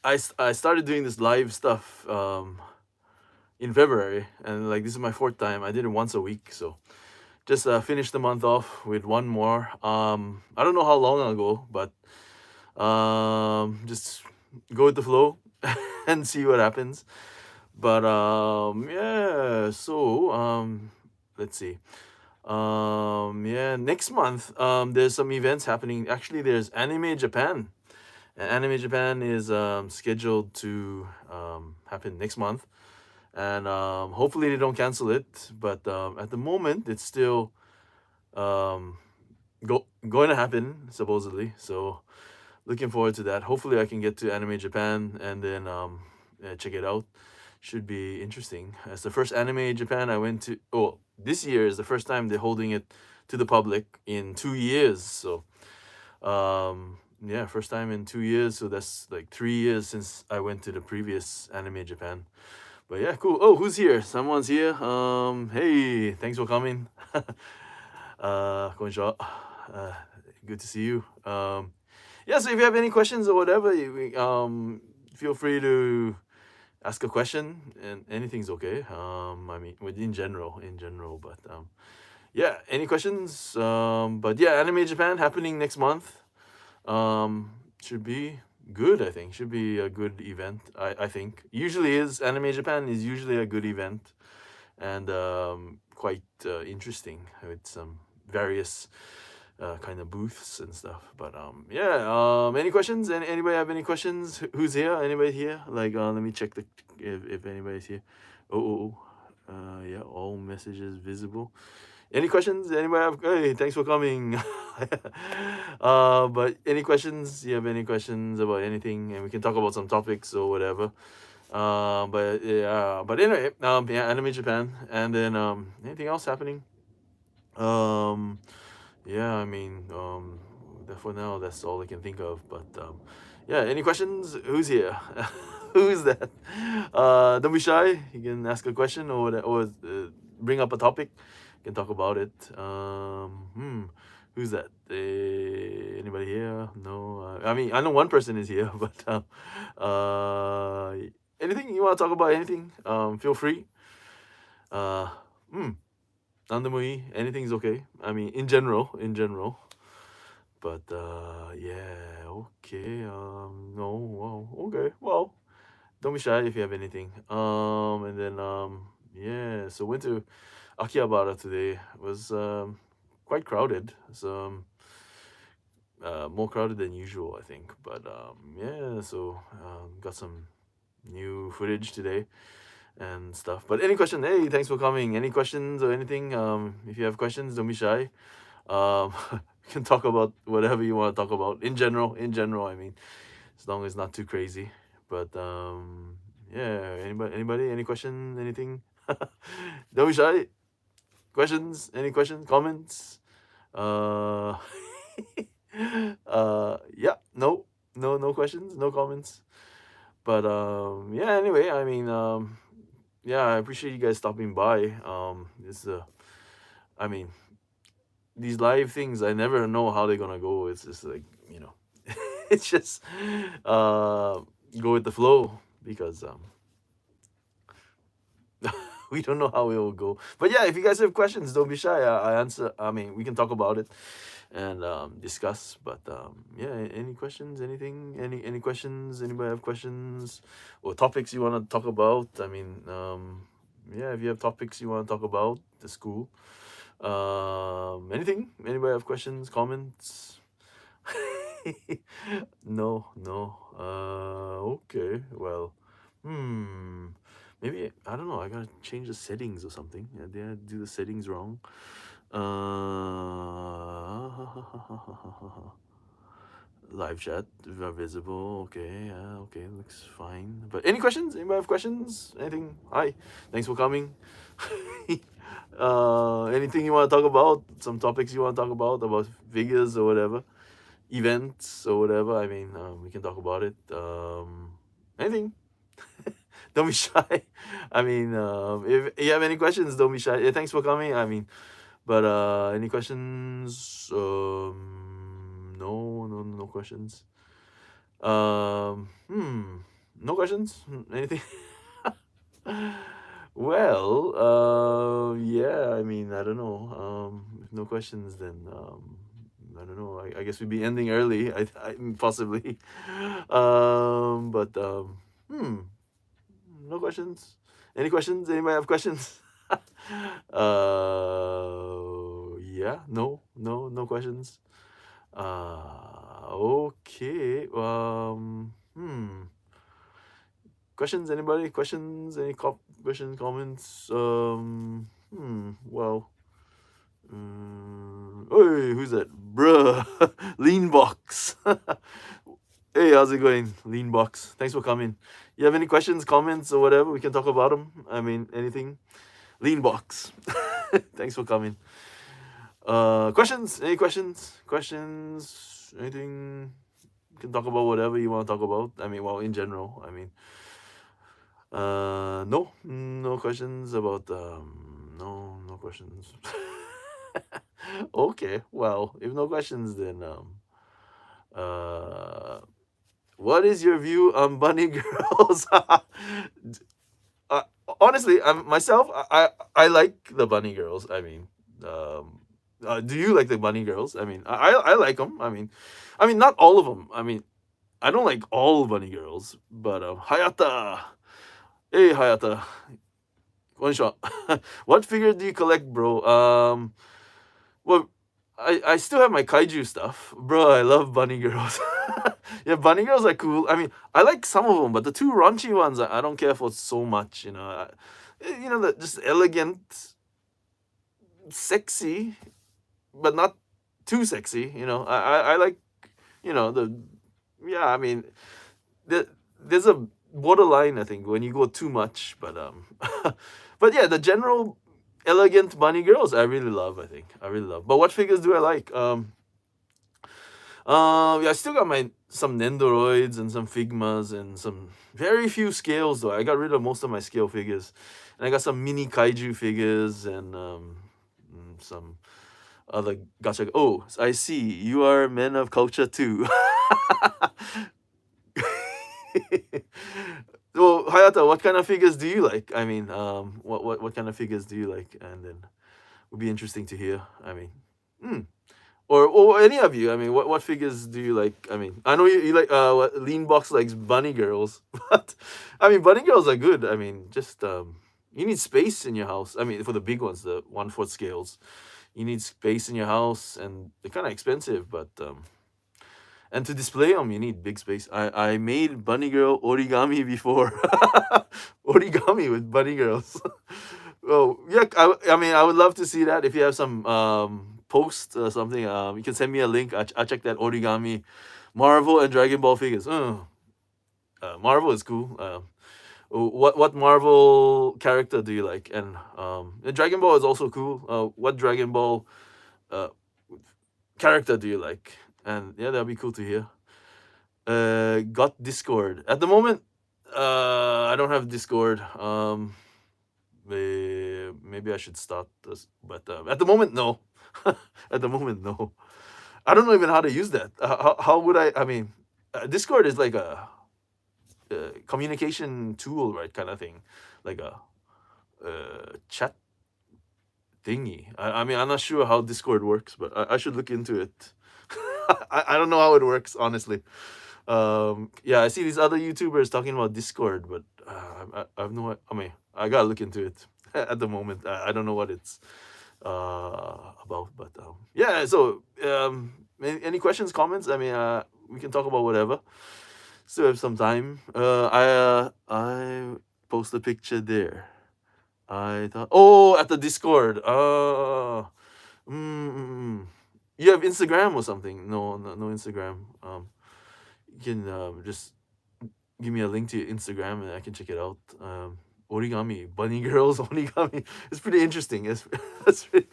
I started doing this live stuff in February, and like this is my fourth time. I did it once a week, so just finished the month off with one more. I don't know how long I'll go, but just go with the flow and see what happens. But yeah, so let's see. Yeah, next month there's some events happening. Actually, there's Anime Japan. And Anime Japan is scheduled to happen next month, and hopefully they don't cancel it. But at the moment, it's still um, going to happen supposedly. So looking forward to that. Hopefully, I can get to Anime Japan and then yeah, check it out. Should be interesting. It's the first Anime Japan I went to. Oh, this year is the first time they're holding it to the public in 2 years. So yeah, first time in 2 years. So that's like 3 years since I went to the previous Anime Japan. But yeah, cool. Oh, who's here? Someone's here. Hey, thanks for coming. Konnichiwa. Uh, good to see you. Yeah, so if you have any questions or whatever, feel free to ask a question, and anything's okay. I mean, in general, but yeah, any questions? But yeah, Anime Japan happening next month. Should be good. I think should be a good event. I think usually is Anime Japan is usually a good event, and quite interesting with some various kind of booths and stuff. But yeah. Any questions? Anybody have any questions? Who's here? Anybody here? Like, let me check the if anybody's here. Oh. Yeah. All messages visible. Any questions? Anybody have? Hey, thanks for coming. But any questions? You have any questions about anything? And we can talk about some topics or whatever. But yeah. But anyway. Yeah. Anime Japan, and then anything else happening? Um. Yeah. I mean. For now, that's all I can think of. But yeah. Any questions? Who's here? Who's that? Don't be shy. You can ask a question or bring up a topic. Can talk about it. Who's that? Anybody here? No. I mean, I know one person is here, but uh, anything you want to talk about? Anything? Feel free. Uh, hmm. Nandemui. Anything's okay. I mean, in general. But yeah. Okay. No. Well. Okay. Well. Don't be shy if you have anything. And then yeah. So went to Akihabara today. It was quite crowded. So more crowded than usual, I think. But yeah, so got some new footage today and stuff. But any question? Hey, thanks for coming. Any questions or anything? If you have questions, don't be shy. We can talk about whatever you want to talk about. In general, I mean, as long as it's not too crazy. But yeah, anybody, any question, anything? Don't be shy. Questions? Any questions? Comments? Uh, yeah, no questions, no comments. But yeah. Anyway, I mean, yeah, I appreciate you guys stopping by. It's I mean, these live things, I never know how they're gonna go. It's just like it's just go with the flow because we don't know how it will go. But yeah, if you guys have questions, don't be shy. I answer. I mean, we can talk about it and discuss. But yeah, any questions? Anything? Any questions? Anybody have questions or topics you want to talk about? I mean, yeah, if you have topics you want to talk about, the school. Anything? Anybody have questions? Comments? No. Okay. Well, hmm. Maybe I don't know. I gotta change the settings or something. Yeah, did I do the settings wrong? Live chat visible. Okay. Yeah. Okay. Looks fine. But any questions? Anybody have questions? Anything? Hi. Thanks for coming. Anything you want to talk about? Some topics you want to talk about figures or whatever, events or whatever. I mean, we can talk about it. Anything. Don't be shy. I mean, if you have any questions, don't be shy. Yeah, thanks for coming. I mean, but any questions? No questions. Hmm. No questions? Anything? Well, yeah, I mean, I don't know. If no questions, then I don't know. I guess we'd be ending early. Possibly. But no questions. Any questions? Anybody have questions? Yeah, no questions. Okay. Questions? Anybody? Questions? Any questions? Comments? Well. Hey, who's that? Bruh. Lean box. Hey, how's it going? Lean box. Thanks for coming. You have any questions, comments, or whatever? We can talk about them. I mean, anything. Lean box. Thanks for coming. Questions? Any questions? Questions? Anything? You can talk about whatever you want to talk about. I mean, well, in general. I mean, no questions about no questions. Okay, well, if no questions, then what is your view on bunny girls? uh, Honestly, myself, I like the bunny girls. I mean, do you like the bunny girls? I mean, I like them. I mean, not all of them. I mean, I don't like all bunny girls, but Hayata, hey Hayata, konnichiwa. What figure do you collect, bro? Well, I still have my kaiju stuff, bro. I love bunny girls. Yeah, bunny girls are cool. I mean, I like some of them, but the two raunchy ones, I don't care for so much. The just elegant, sexy, but not too sexy. I like, the yeah. I mean, there's a borderline, I think, when you go too much. But but yeah, the general elegant bunny girls I really love. I think I really love. But what figures do I like? Yeah, I still got some Nendoroids and some Figmas and some very few scales though. I got rid of most of my scale figures, and I got some mini kaiju figures and some other gacha. Oh, I see. You are men of culture too. So Hayata, what kind of figures do you like? I mean, what kind of figures do you like? And then it would be interesting to hear. I mean, or any of you. I mean, what figures do you like? I mean, I know you like what Lean Box likes bunny girls, but I mean, bunny girls are good. I mean, just you need space in your house. I mean, for the big ones, the 1/4 scales, you need space in your house, and they're kind of expensive, but and to display them, you need big space. I made bunny girl origami before. Origami with bunny girls. Oh yeah, I mean, I would love to see that. If you have some post or something, you can send me a link. I'll check that origami, Marvel and Dragon Ball figures. Marvel is cool. What Marvel character do you like? And Dragon Ball is also cool. What Dragon Ball uh, character do you like? And yeah, that'll be cool to hear. Got Discord at the moment. I don't have Discord. Maybe I should start this, but at the moment, no. At the moment, no. I don't know even how to use that. How would I? I mean, Discord is like a communication tool, right? Kind of thing, like a chat thingy. I mean, I'm not sure how Discord works, but I should look into it. I don't know how it works, honestly. Yeah, I see these other YouTubers talking about Discord, but I have no. I mean, I gotta look into it. At the moment, I don't know what it's about, but yeah. So, any questions, comments? I mean, we can talk about whatever. Still have some time. I post a picture there. I thought, oh, at the Discord. Mm, mm, mm. You have Instagram or something? No Instagram. You can just give me a link to your Instagram and I can check it out. Origami, bunny girls, origami. It's pretty interesting. It's pretty,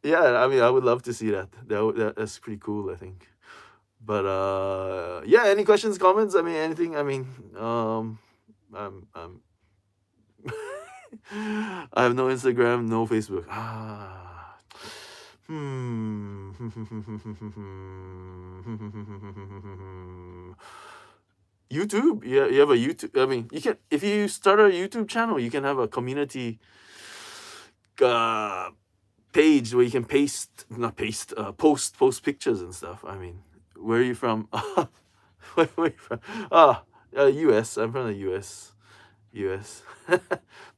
yeah. I mean, I would love to see that. That's pretty cool, I think. But yeah. Any questions, comments? I mean, anything. I mean, I'm I have no Instagram, no Facebook. Hmm. YouTube. You have a YouTube. I mean, you can, if you start a YouTube channel, you can have a community page where you can post pictures and stuff. I mean, where are you from? where are you from? US. I'm from the US. US.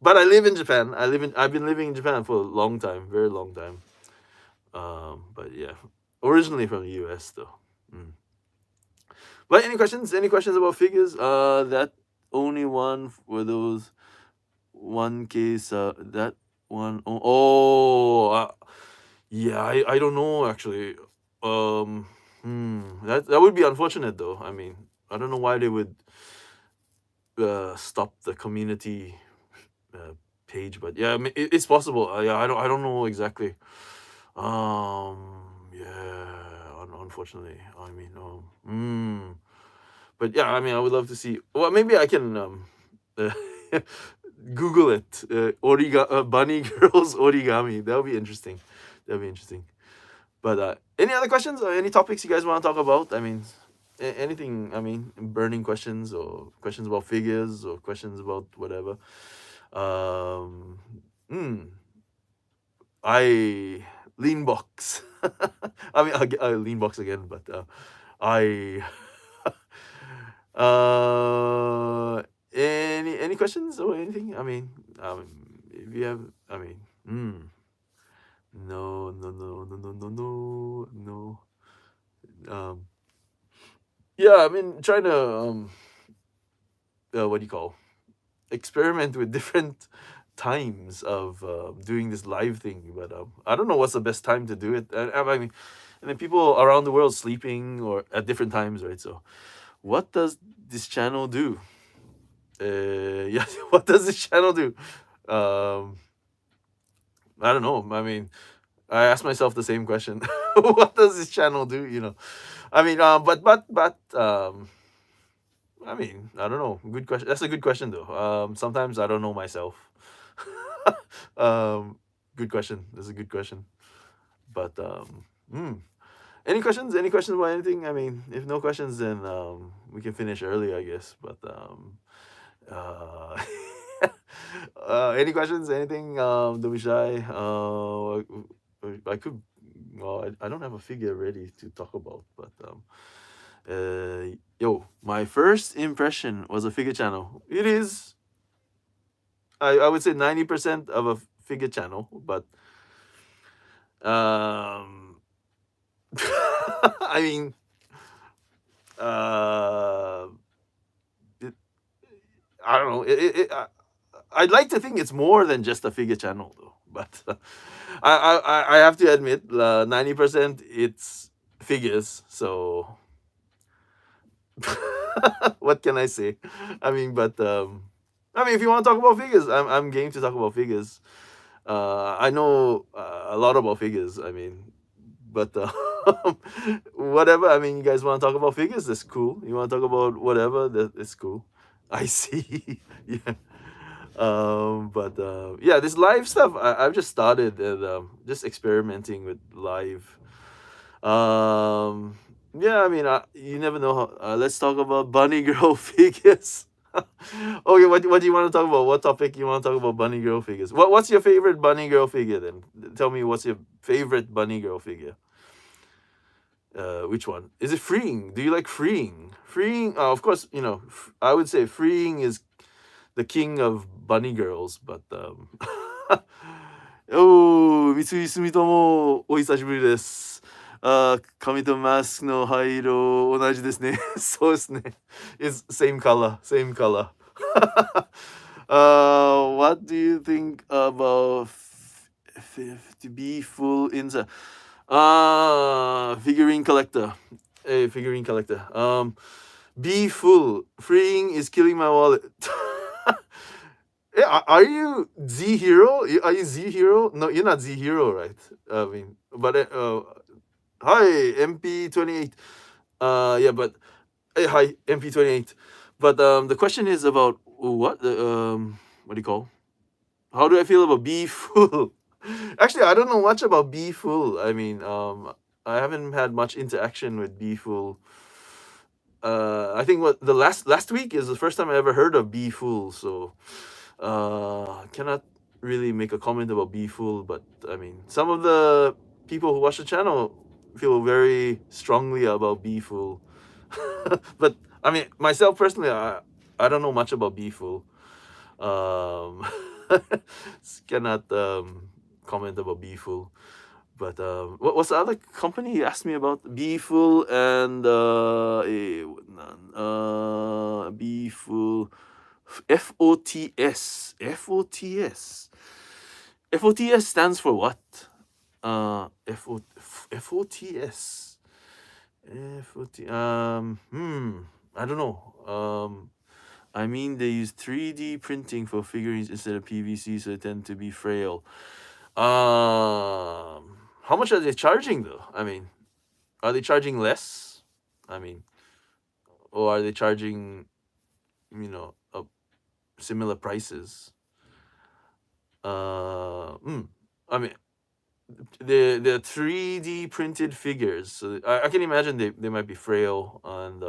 But I live in Japan. I've been living in Japan for a long time, very long time. But yeah, originally from the US though. But any questions? Any questions about figures? That only one were those one case. That one. Yeah. I don't know actually. That would be unfortunate though. I mean, I don't know why they would stop the community page, but yeah, I mean, it's possible. Yeah, I don't know exactly. Yeah, unfortunately, I mean, but yeah, I mean, I would love to see. Well, maybe I can Google it. Bunny girls origami. That would be interesting. That'd be interesting. But any other questions or any topics you guys want to talk about? I mean, anything. I mean, burning questions or questions about figures or questions about whatever. I lean box. I mean, I lean box again, but I. Any questions or anything? I mean, if you have, I mean, no, no, no, no, no, no, no, no. Yeah, I mean, trying to what do you call, experiment with different times of doing this live thing, but I don't know what's the best time to do it. I mean, and then people around the world sleeping or at different times, right? So, what does this channel do? Yeah, what does this channel do? I don't know. I mean, I ask myself the same question. What does this channel do? You know, I mean, but I mean, I don't know. Good question. That's a good question though. Sometimes I don't know myself. Good question. That's a good question. But any questions? Any questions about anything? I mean, if no questions, then we can finish early, I guess. But any questions? Anything? Don't be shy. I could. Well, I don't have a figure ready to talk about, but my first impression was a figure channel. It is. I would say 90% of a figure channel, but I mean, I don't know. I'd like to think it's more than just a figure channel, though. But I have to admit, 90% it's figures. So what can I say? I mean, but I mean, if you want to talk about figures, I'm game to talk about figures. I know a lot about figures. I mean, but whatever. I mean, you guys want to talk about figures? That's cool. You want to talk about whatever? That's cool. I see. Yeah. But yeah, this live stuff. I've just started and just experimenting with live. Yeah, I mean, you never know how. Let's talk about bunny girl figures. Okay, what do you want to talk about? What topic you want to talk about? Bunny girl figures. What's your favorite bunny girl figure then? Tell me what's your favorite bunny girl figure. Which one? Is it freeing? Do you like freeing? Freeing, of course, you know, I would say freeing is the king of bunny girls, but oh, 三井住友、お久しぶりです。髪とマスクの灰色同じですね。そうですね。It's same color, same color. What do you think about to be full inside? Figurine collector. Hey, figurine collector. Be full. Freeing is killing my wallet. Are you Z Hero? Are you Z Hero? No, you're not Z Hero, right? I mean, but hi MP28. Yeah, but hi MP28. But the question is about what what do you call? How do I feel about Be Full? Actually, I don't know much about Be Full. I mean, I haven't had much interaction with Be Full. I think what the last week is the first time I ever heard of Be Fool, so cannot really make a comment about Be Fool, but I mean, some of the people who watch the channel feel very strongly about Be Fool. But I mean, myself personally, I don't know much about Be Fool. Um, cannot comment about Be Fool. But what's the other company you asked me about? Be Full and Be Full, FOTS. FOTS stands for what? FOTS. I don't know. I mean, they use 3D printing for figurines instead of PVC, so they tend to be frail. How much are they charging though? I mean, are they charging less? I mean, or are they charging, similar prices? I mean, they're 3D printed figures, so I can imagine they might be frail and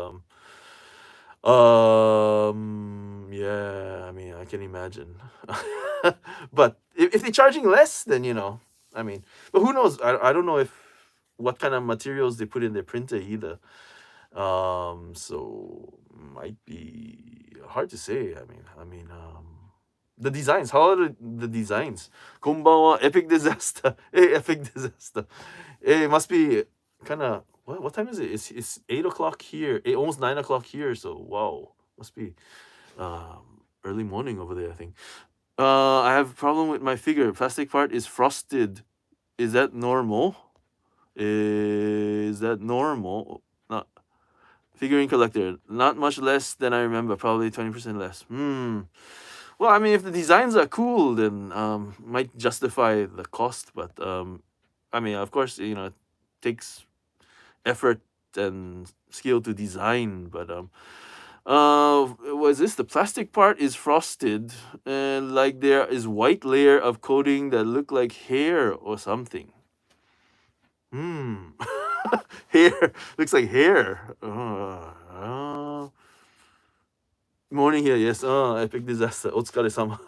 yeah, I mean, I can imagine. But if they're charging less, then I mean, but who knows? I don't know if what kind of materials they put in their printer either. So might be hard to say. The designs. How are the designs? Konbanwa, epic disaster. Hey, epic disaster. Hey, it must be kind of what time is it? It's 8 o'clock here. Almost 9 o'clock here. So wow, must be early morning over there. I think. I have a problem with my figure. Plastic part is frosted. Is that normal? Is that normal? Not figurine collector. Not much less than I remember. Probably 20% less. Well, I mean, if the designs are cool, then might justify the cost. But I mean, of course, it takes effort and skill to design. But was this the plastic part is frosted, and like there is white layer of coating that look like hair or something. Hair looks like hair. Morning here, yes. Epic disaster. お疲れ様.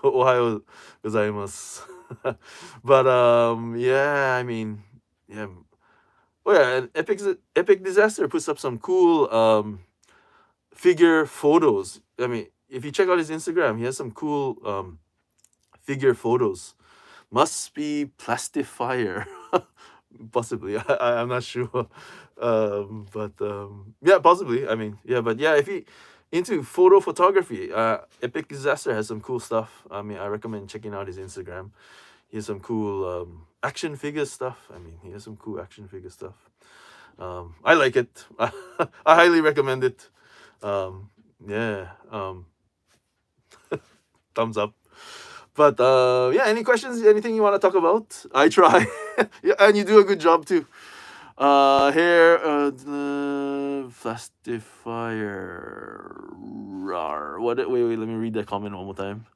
Ohayou gozaimasu. But yeah, I mean, yeah. Oh yeah, and epic disaster puts up some cool figure photos. I mean, if you check out his Instagram, he has some cool figure photos. Must be Plastifier. Possibly. I'm not sure. But yeah, possibly. I mean, yeah, but yeah, if you into photo photography, Epic Disaster has some cool stuff. I mean, I recommend checking out his Instagram. He has some cool action figure stuff. I mean, he has some cool action figure stuff. I like it. I highly recommend it. Yeah. Thumbs up. But yeah, any questions? Anything you want to talk about? I try. Yeah, and you do a good job too. Here, Plastifier. Rawr. What? Wait. Let me read that comment one more time.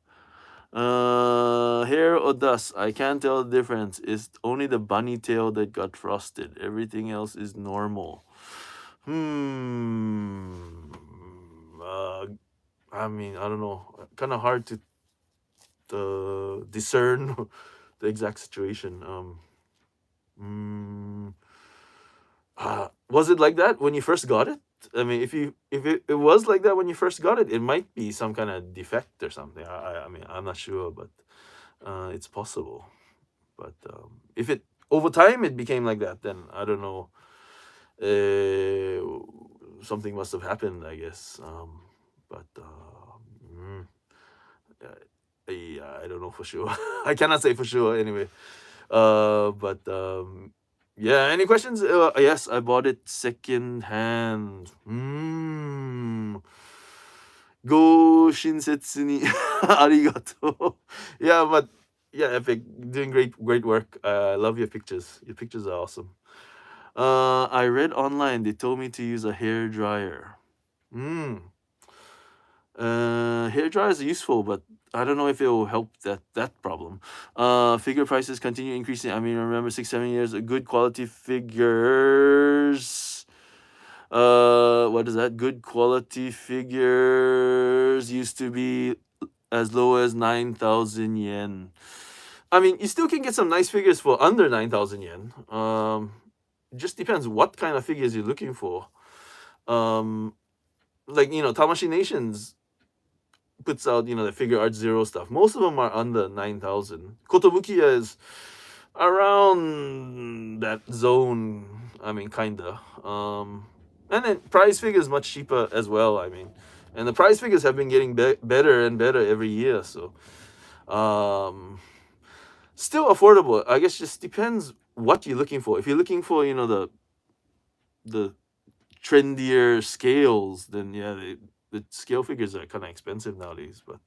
Hair or dust? I can't tell the difference. It's only the bunny tail that got frosted. Everything else is normal. I mean, I don't know. Kind of hard to discern the exact situation. Was it like that when you first got it? I mean, if it was like that when you first got it, it might be some kind of defect or something. I mean, I'm not sure, but it's possible. But if it over time it became like that, then I don't know. Something must have happened, I guess. But yeah, I don't know for sure. I cannot say for sure anyway. But yeah, any questions? Yes, I bought it second hand. Go shinsetsu ni arigato. Yeah, but yeah, Epic, doing great work. I love your pictures. Your pictures are awesome. I read online they told me to use a hair dryer. Hair dryers are useful, but I don't know if it will help that problem. Figure prices continue increasing. I mean, I remember 6-7 years of good quality figures. What is that? Good quality figures used to be as low as 9,000 yen. I mean, you still can get some nice figures for under 9,000 yen. Just depends what kind of figures you're looking for. Like, Tamashi Nations puts out, the Figure Art Zero stuff. Most of them are under 9,000. Kotobukiya is around that zone. I mean, kinda. And then prize figures much cheaper as well. I mean, and the prize figures have been getting better and better every year. So, still affordable. I guess just depends what you're looking for. If you're looking for, the trendier scales, then yeah, the scale figures are kind of expensive nowadays. But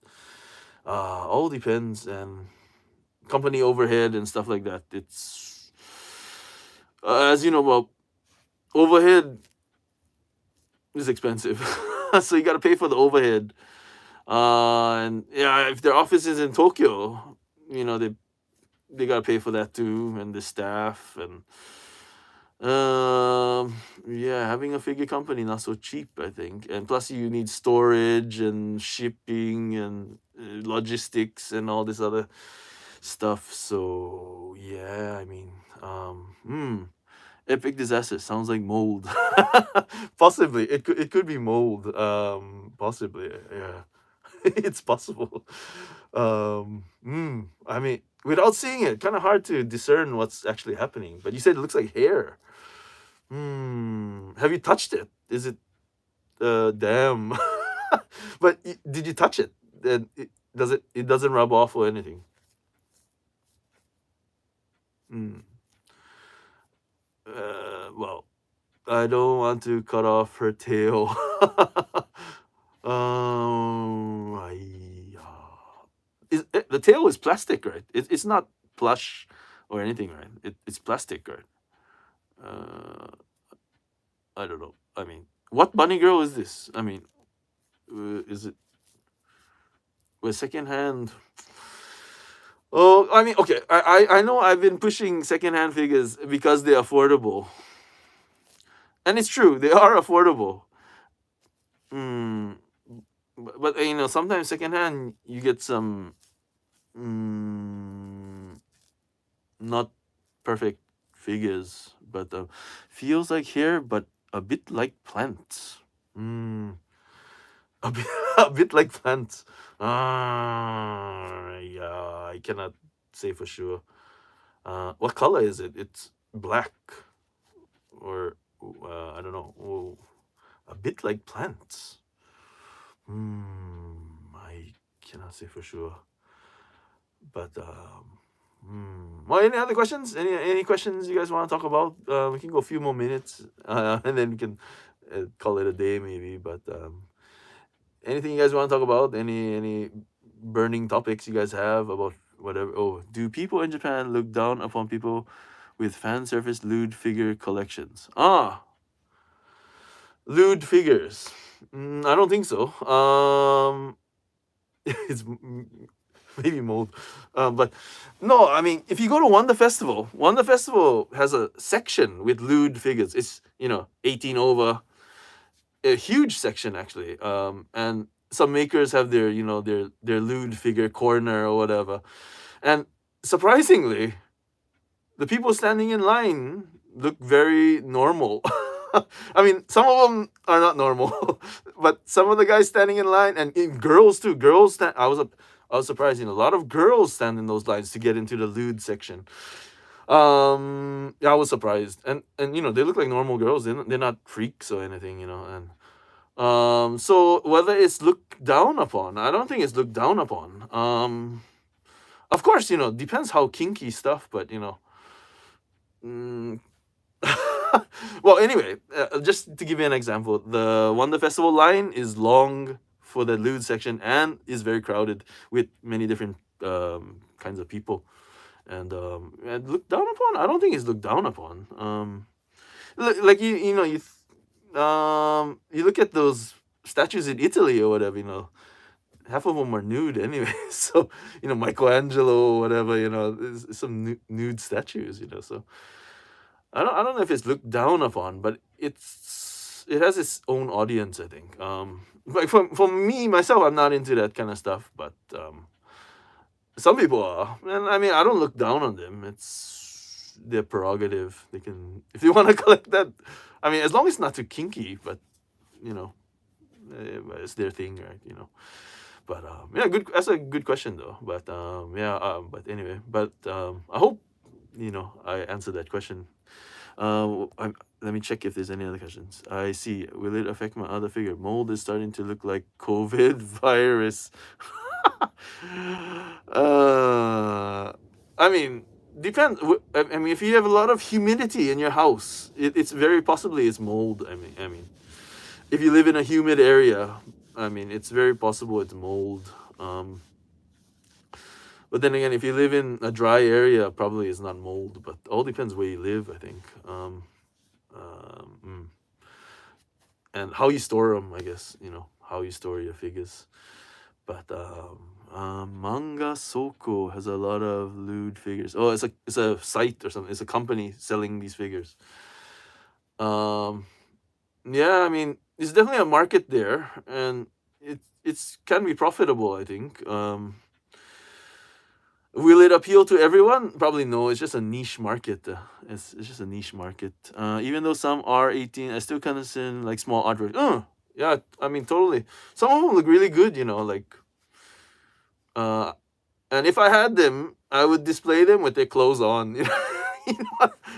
all depends, and company overhead and stuff like that. It's as you know, well, overhead is expensive, so you got to pay for the overhead. And yeah, if their office is in Tokyo, they got to pay for that too, and the staff and yeah, having a figure company not so cheap, I think, and plus you need storage and shipping and logistics and all this other stuff. So yeah, I mean, epic disaster sounds like mold. Possibly, it could be mold. Possibly, yeah, it's possible. I mean, without seeing it, kind of hard to discern what's actually happening. But you said it looks like hair. Have you touched it? Is it damn? But did you touch it? And it doesn't rub off or anything. Well, I don't want to cut off her tail. The tail is plastic, right? It's not plush or anything, right? It's plastic, right? I don't know. I mean, what bunny girl is this? I mean, is it with secondhand? Oh, I mean, okay. I know I've been pushing secondhand figures because they're affordable, and it's true, they are affordable. But sometimes secondhand you get some not perfect figures, but feels like hair, but a bit like plants. A bit, a bit like plants. Yeah, I cannot say for sure. What color is it? It's black, or I don't know. Oh, a bit like plants. I cannot say for sure. But well, any other questions? Any questions you guys want to talk about? We can go a few more minutes, and then we can call it a day maybe. But anything you guys want to talk about? Any burning topics you guys have about whatever? Oh, do people in Japan look down upon people with fan service lewd figure collections? Lewd figures. I don't think so. It's maybe mold, but no. I mean, if you go to Wonder Festival has a section with lewd figures. It's 18 over, a huge section actually. And some makers have their their lewd figure corner or whatever, and surprisingly, the people standing in line look very normal. I mean, some of them are not normal, but some of the guys standing in line, and girls too. Girls stand. I was surprised. A lot of girls stand in those lines to get into the lewd section. Yeah, I was surprised, and they look like normal girls. They're not freaks or anything. And so whether it's looked down upon, I don't think it's looked down upon. Of course, depends how kinky stuff, but well, anyway, just to give you an example, the Wonder Festival line is long for the lewd section and is very crowded with many different kinds of people. And looked down upon? I don't think it's looked down upon. Like you look at those statues in Italy or whatever. Half of them are nude anyway. So Michelangelo or whatever. Some nude statues. So I don't know if it's looked down upon, but it has its own audience, I think. Like for me myself, I'm not into that kind of stuff, but some people are, and I mean, I don't look down on them. It's their prerogative. They can, if they want to collect that. I mean, as long as it's not too kinky, but you know, it's their thing, right? You know. But yeah, good. That's a good question though. But yeah. But anyway. But I hope I answered that question. Let me check if there's any other questions. I see. Will it affect my other figure? Mold is starting to look like COVID virus. I mean, depends. I mean, if you have a lot of humidity in your house, it's very possibly it's mold. I mean, if you live in a humid area, I mean, it's very possible it's mold. But then again, if you live in a dry area, probably it's not mold. But all depends where you live, I think. And how you store them, I guess. How you store your figures. But Manga Soko has a lot of lewd figures. Oh, it's a site or something. It's a company selling these figures. Yeah, I mean, it's definitely a market there, and it's can be profitable, I think. Will it appeal to everyone? Probably no. It's just a niche market. It's just a niche market. Even though some are 18, I still consider like small artwork. Yeah, I mean, totally. Some of them look really good, like. And if I had them, I would display them with their clothes on.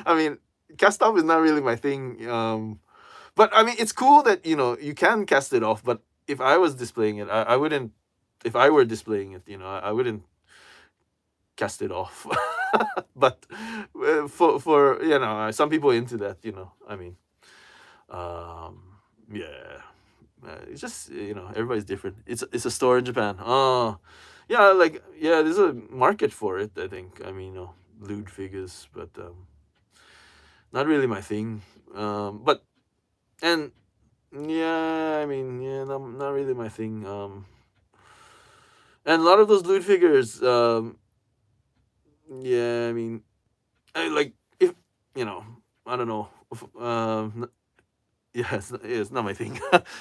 I mean, cast off is not really my thing. But I mean, it's cool that you can cast it off. But if I was displaying it, I wouldn't. If I were displaying it, I wouldn't cast it off. But for some people into that. I mean, yeah. It's just everybody's different. It's a store in Japan. Yeah, there's a market for it, I think. I mean, lewd figures, but not really my thing. But and yeah, I mean, yeah, not really my thing. And a lot of those lewd figures, yeah, I mean, if I don't know. Yeah, it's not my thing.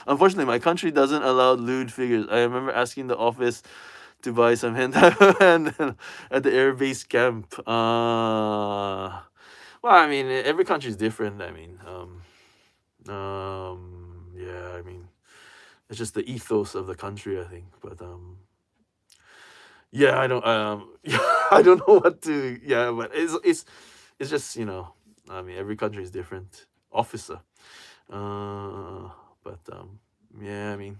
Unfortunately, my country doesn't allow lewd figures. I remember asking the office to buy some hentai and at the air base camp. Well, I mean, every country is different. I mean, yeah, I mean, it's just the ethos of the country, I think. But yeah, I don't yeah, I don't know what to. Yeah, but it's just I mean, every country is different. Officer. But yeah, I mean,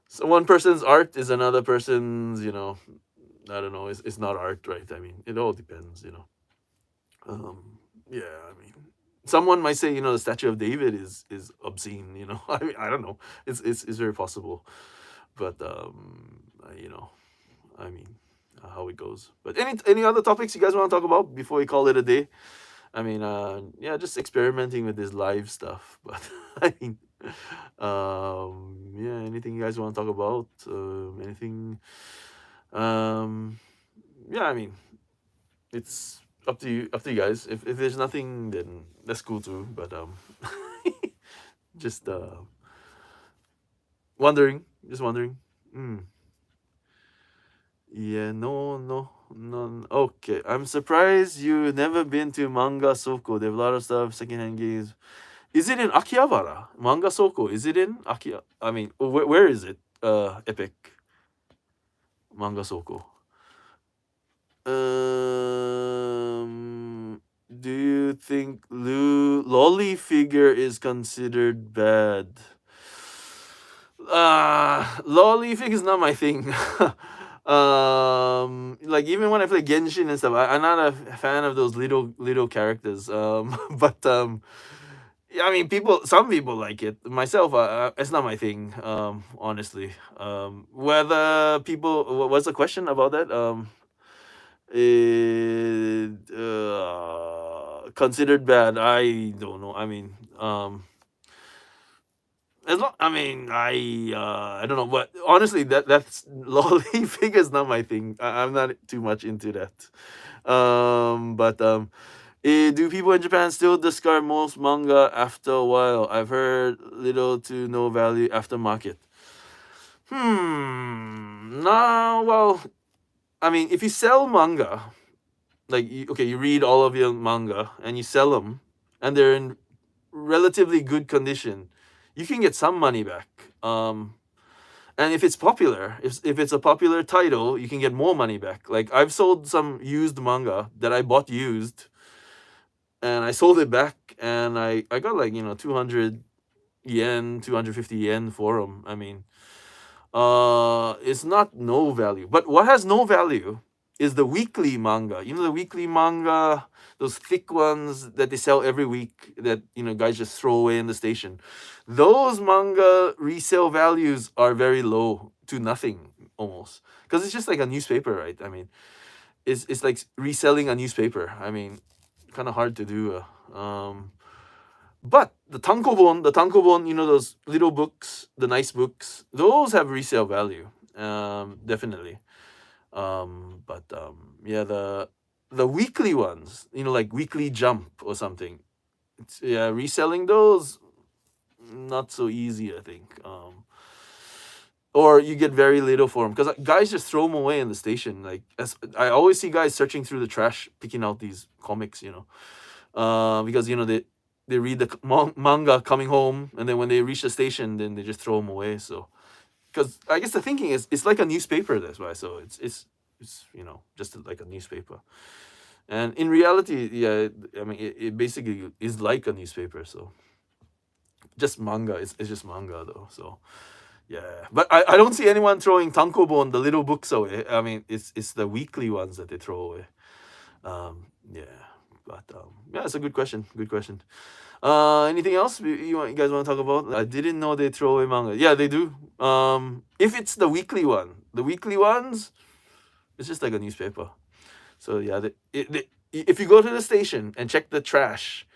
so one person's art is another person's, I don't know, it's not art, right? I mean, it all depends. Yeah, I mean, someone might say, the Statue of David is obscene. I mean, I don't know. It's very possible, but I mean, how it goes. But any other topics you guys want to talk about before we call it a day? I mean, yeah, just experimenting with this live stuff. But I mean, yeah, anything you guys want to talk about? Anything? Yeah, I mean, it's up to you guys. If there's nothing, then that's cool too. But just just wondering. Yeah, no. Okay, I'm surprised you've never been to Manga Soko. They have a lot of stuff, secondhand games. Is it in Akihabara? Manga Soko, is it in Akihabara? I mean, where is it? Epic. Manga Soko. Do you think lolly figure is considered bad? Lolly figure is not my thing. Like even when I play Genshin and stuff, I'm not a fan of those little characters. But yeah, I mean, some people like it. Myself, it's not my thing. Honestly. Whether what's the question about that? Considered bad? I don't know. I mean, I mean, I don't know, but honestly, that's lolly figure is not my thing. I'm not too much into that. But Do people in Japan still discard most manga after a while? I've heard little to no value after market. No, well, I mean, if you sell manga, like, you read all of your manga and you sell them, and they're in relatively good condition, you can get some money back. And if it's popular, if it's a popular title, you can get more money back. Like, I've sold some used manga that I bought used, and I sold it back, and I got like 200 yen, 250 yen for them. I mean, it's not no value. But what has no value is the weekly manga. The weekly manga, those thick ones that they sell every week that guys just throw away in the station. Those manga resale values are very low to nothing almost, because it's just like a newspaper, right? I mean, it's like reselling a newspaper. I mean, kind of hard to do. But the tankobon, those little books, the nice books, those have resale value, definitely. Yeah, the weekly ones, like Weekly Jump or something, reselling those, not so easy, I think. Or you get very little for them because guys just throw them away in the station. Like, I always see guys searching through the trash, picking out these comics, because they read the manga coming home, and then when they reach the station, then they just throw them away. So, because I guess the thinking is it's like a newspaper, that's why. So it's just like a newspaper, and in reality, yeah, I mean, it basically is like a newspaper. So just manga, it's just manga though. So yeah, but I don't see anyone throwing tankobon, the little books, away. I mean, it's the weekly ones that they throw away. Yeah, but yeah, it's a good question. Good question. Anything else you guys want to talk about? I didn't know they throw away manga. Yeah, they do. If it's the weekly ones, it's just like a newspaper. So yeah, if you go to the station and check the trash,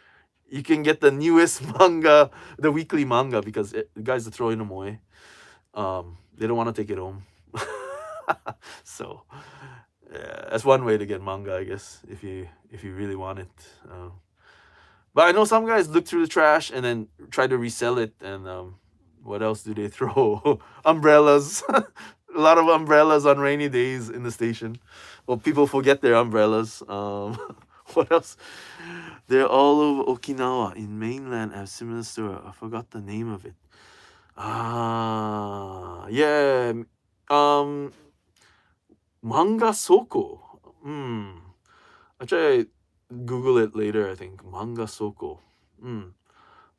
you can get the newest manga, the weekly manga, because the guys are throwing them away. They don't want to take it home. So yeah, that's one way to get manga, I guess, if you really want it. But I know some guys look through the trash and then try to resell it. And what else do they throw? Umbrellas. A lot of umbrellas on rainy days in the station. Well, people forget their umbrellas. What else? They're all over Okinawa. In mainland, I have similar store. I forgot the name of it. Yeah. Manga Soko. I'll try Google it later, I think. Manga Soko.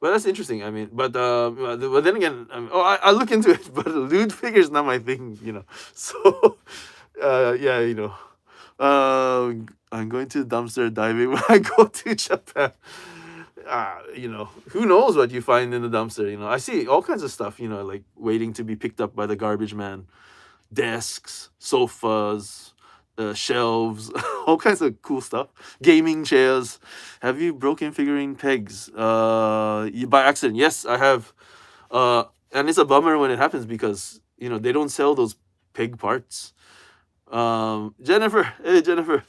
Well, that's interesting. I mean, but then again, I'll look into it. But lewd figure's not my thing, So, yeah, I'm going to dumpster diving when I go to Japan. Who knows what you find in the dumpster? I see all kinds of stuff. Like waiting to be picked up by the garbage man. Desks, sofas, shelves, all kinds of cool stuff. Gaming chairs. Have you broken figurine pegs? By accident? Yes, I have. And it's a bummer when it happens because they don't sell those peg parts. Jennifer, hey Jennifer,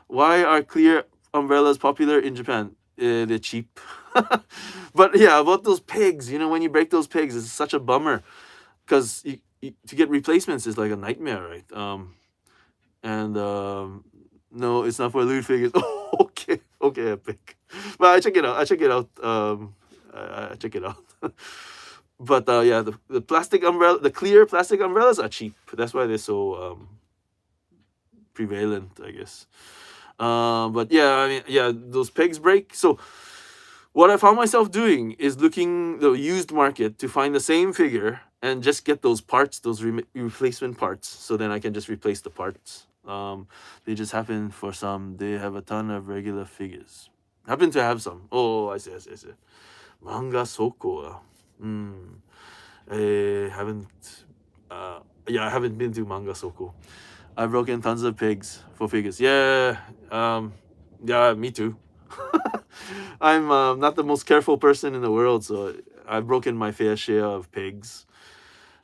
why are clear umbrellas popular in Japan? They're cheap. But yeah, about those pegs, when you break those pegs, it's such a bummer because to get replacements is like a nightmare, right? And no, it's not for lewd figures. Okay, Epic. But I check it out. I check it out. I check it out. But yeah, the plastic umbrella, the clear plastic umbrellas are cheap. That's why they're so prevalent, I guess. But yeah, I mean, yeah, those pegs break. So what I found myself doing is looking the used market to find the same figure and just get those parts, those replacement parts. So then I can just replace the parts. They just happen for some. They have a ton of regular figures. Happen to have some. Oh, I see. Manga Soko. I haven't. Yeah, I haven't been to Manga Soko. I've broken tons of pegs for figures. Yeah. Yeah, me too. I'm not the most careful person in the world, so I've broken my fair share of pegs,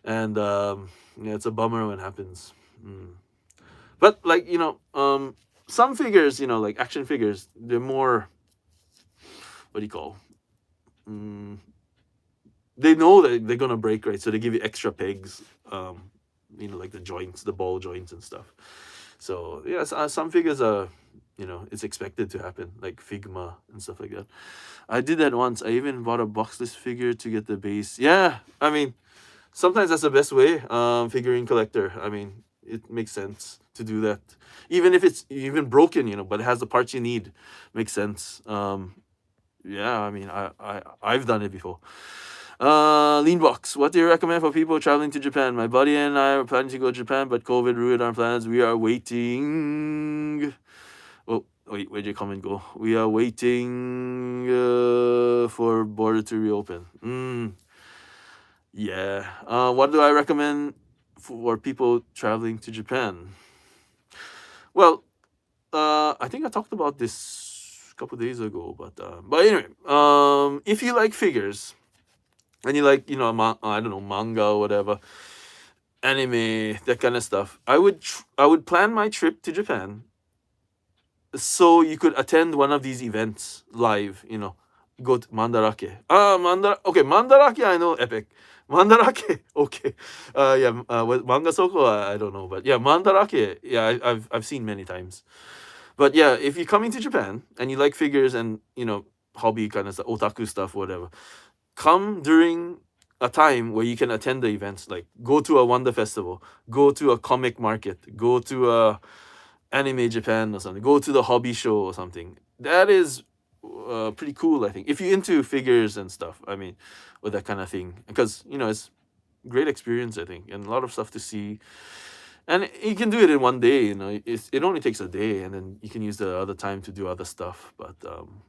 and yeah, it's a bummer when it happens. But like some figures, like action figures, they're more what do you call? They know that they're gonna break, right? So they give you extra pegs, like the joints, the ball joints and stuff. So yeah, some figures are, it's expected to happen, like Figma and stuff like that. I did that once. I even bought a boxless figure to get the base. Yeah, I mean, sometimes that's the best way. Figurine collector. I mean, it makes sense to do that, even if it's even broken, but it has the parts you need. Makes sense. Yeah, I mean, I've done it before. Lean box. What do you recommend for people traveling to Japan? My buddy and I are planning to go to Japan, but COVID ruined our plans. We are waiting. Oh, wait, where'd your comment go? We are waiting for border to reopen. Yeah. What do I recommend for people traveling to Japan? Well, I think I talked about this a couple days ago, but anyway, if you like figures and you like, I don't know, manga or whatever, anime, that kind of stuff, I would plan my trip to Japan so you could attend one of these events live, go to Mandarake. Okay, Mandarake I know, epic. Mandarake, okay. Manga Soko, I don't know, but yeah, Mandarake, yeah, I've seen many times. But yeah, if you're coming to Japan and you like figures and, hobby kind of stuff, otaku stuff, whatever, come during a time where you can attend the events, like go to a Wonder Festival, go to a comic market, go to a Anime Japan or something, go to the hobby show or something. That is pretty cool, I think, if you're into figures and stuff. I mean, or that kind of thing, because it's great experience, I think, and a lot of stuff to see. And you can do it in one day. It only takes a day, and then you can use the other time to do other stuff. But